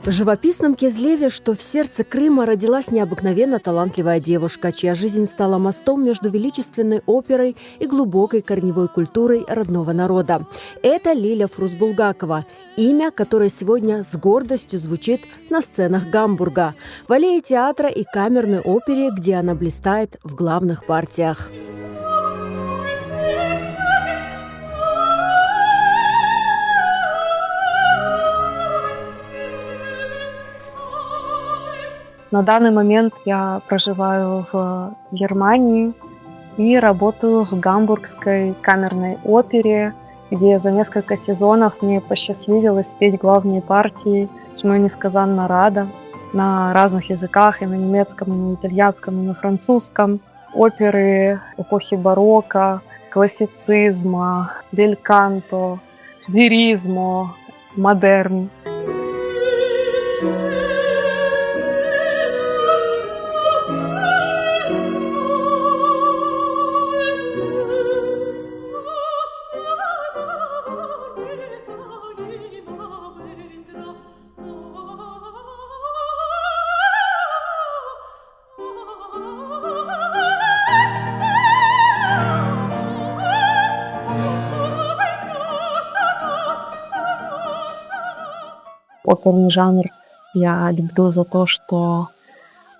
В живописном Кизлеве, что в сердце Крыма, родилась необыкновенно талантливая девушка, чья жизнь стала мостом между величественной оперой и глубокой корневой культурой родного народа. Это Лиля Фрус-Булгакова, имя, которое сегодня с гордостью звучит на сценах Гамбурга, в аллее театра и камерной опере, где она блистает в главных партиях. На данный момент я проживаю в Германии и работаю в Гамбургской камерной опере, где за несколько сезонов мне посчастливилось спеть главные партии, чему я несказанно рада, на разных языках, и на немецком, и на итальянском, и на французском. Оперы эпохи барокко, классицизма, бельканто, лиризмо, модерн. Оперный жанр я люблю за то, что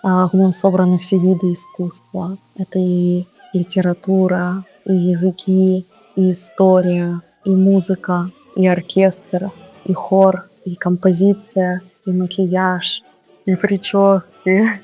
в нем собраны все виды искусства. Это и литература, и языки, и история, и музыка, и оркестр, и хор, и композиция, и макияж, и прически,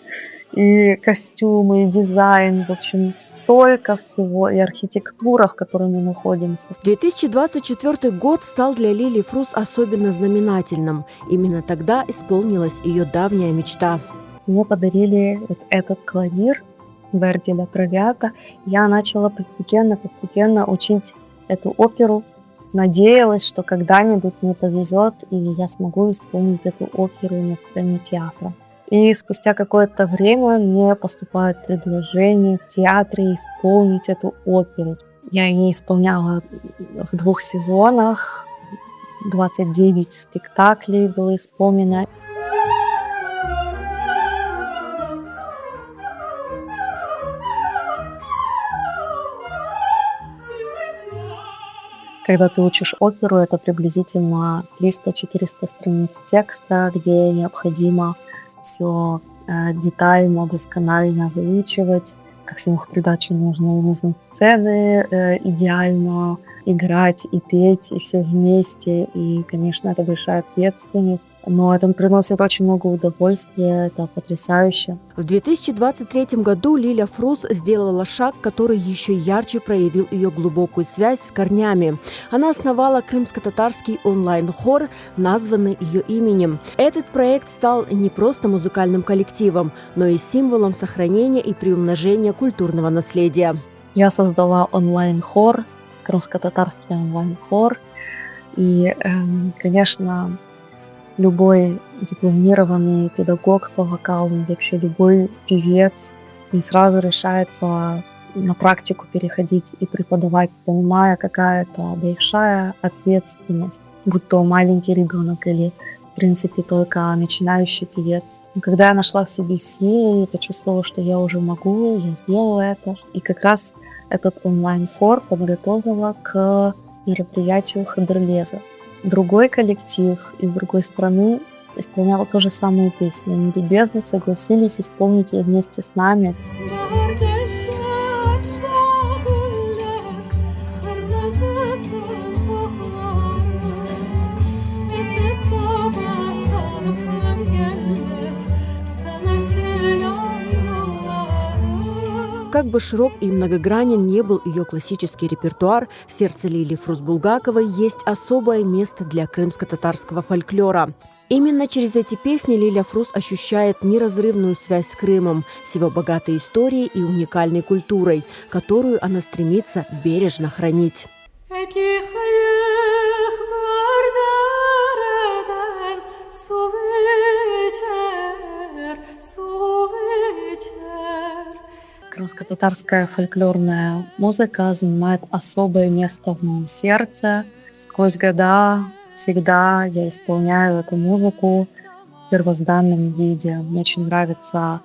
и костюмы, и дизайн. В общем, столько всего, и архитектура, в которой мы находимся. 2024 год стал для Лили Фрус особенно знаменательным. Именно тогда исполнилась ее давняя мечта. Мне подарили этот клавир Верди ля Травиата. Я начала постепенно учить эту оперу. Надеялась, что когда-нибудь мне повезет, и я смогу исполнить эту оперу на сцене театра. И спустя какое-то время мне поступает предложение в театре исполнить эту оперу. Я ее исполняла в 2 сезонах, 29 спектаклей было исполнено. Когда ты учишь оперу, это приблизительно 300-400 страниц текста, где необходимо все детально, досконально выучивать. Ко всему в придачу нужно мизансцены идеально играть и петь, и все вместе. И, конечно, это большая ответственность. Но это приносит очень много удовольствия, это потрясающе. В 2023 году Лиля Фрус сделала шаг, который еще ярче проявил ее глубокую связь с корнями. Она основала крымско-татарский онлайн-хор, названный ее именем. Этот проект стал не просто музыкальным коллективом, но и символом сохранения и приумножения культурного наследия. Я создала онлайн-хор, крымско-татарский онлайн-хор. И, конечно, любой дипломированный педагог по вокалу, вообще любой певец не сразу решается на практику переходить и преподавать, понимая, какая это большая ответственность, будь то маленький ребенок или, в принципе, только начинающий певец. Но когда я нашла в себе силы и почувствовала, что я уже могу, я сделала это. И как раз этот онлайн-хор подготовила к мероприятию Хадерлеза. Другой коллектив из другой страны исполнял ту же самую песню. Они любезно согласились исполнить ее вместе с нами. Как бы широк и многогранен не был ее классический репертуар, в сердце Лили Фрус-Булгаковой есть особое место для крымско-татарского фольклора. Именно через эти песни Лиля Фрус ощущает неразрывную связь с Крымом, с его богатой историей и уникальной культурой, которую она стремится бережно хранить. Крымско-татарская фольклорная музыка занимает особое место в моем сердце. Сквозь года всегда я исполняю эту музыку первозданном виде. Мне очень нравится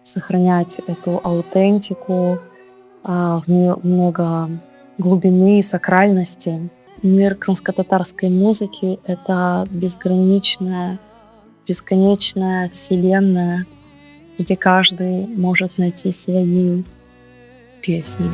сохранять эту аутентику, в нее много глубины и сакральности. Мир крымско-татарской музыки — это безграничная, бесконечная вселенная, где каждый может найти свои песни.